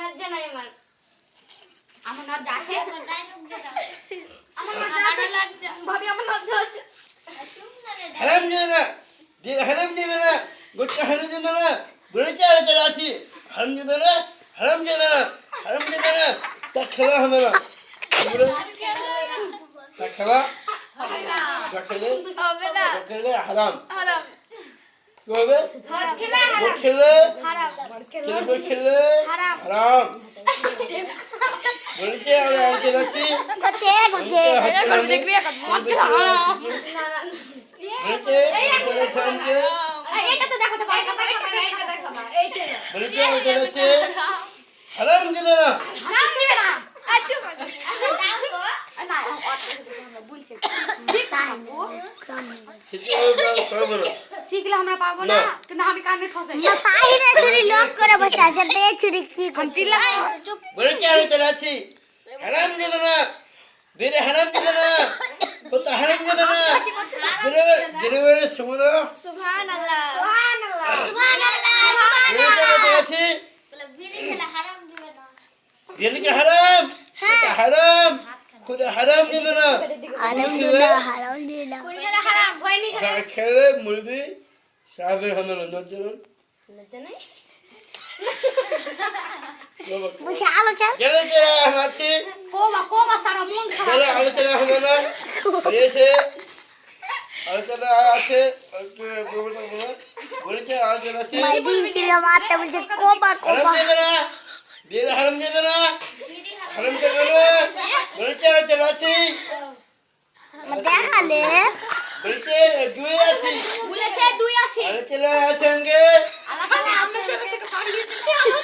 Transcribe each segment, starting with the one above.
লজ্জা নাই আমার লজ্জা আছে আমার লজ্জা ভাবি আমার লজ্জা আছে হারাম জানা দিল হারাম জানা গোটা হারাম জানা বলে চার চালাছি হারাম জানা হারাম জানা তা খেলা হবে না তা খেলা হবে না তা খেলে হারাম হারাম কি হবে খেলে হারাম খেলে হারাম বলেছে আমি আর চালাছি গজে এটা করে দেখবি হারাম বলেছে এটা তো দেখাতে পারে এটা দেখাবা এই যে বলেছে আমি চালাছি হারাম জানা হারাম দিবে না আচ্ছা না বলছে শিখলে আমরা পারবো না কিন্তু আমি কানে ঠসে না তাহিরে চুরি লক করে বসে আছে বে চুরি কি করছিস চুপ বলেছে আমি চালাছি হারাম জানা দিল হারাম জানা কত হারাম জানা গেরে সুমনা সুবহানাল্লাহ বলেছে আমি চালাছি দিল কি হারাম হারাম খুদ হারাম জানা আলহামদুলিল্লাহ কুরবালা হারাম হয়নি খেলে মুরগি সাহেবের হবে না নজর লজ্জা নাই বুঝে আলোচনা গেলে যে হাতে কোবা সারা মন খারাপ গেলে আলোচনা হবে না এসে আলোচনা আছে বলেছে আলোচনা আছে মাইদিন চিরা মারতে বলছে কোবা হারাম কোবা জানা দিল হারাম জানা হারাম জানা বলেছে আলোচনা আছে দেখালে বলেছে দুই আছে বলেছে দুই আছে আলোচনা সঙ্গে আল্লাহ আমরা চবে থেকে পাঠিয়ে দিচ্ছে আমার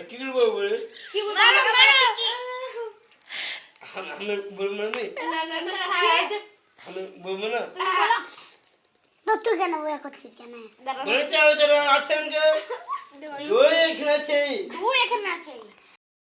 কি করবো বলে কি বলবো কি আমি বলবো না আমি বলবো না তো তুই কেন ওয়া করছিস কেন বলেছে আলোচনা আছে সঙ্গে দুই এখানে আছে দুই এখানে আছে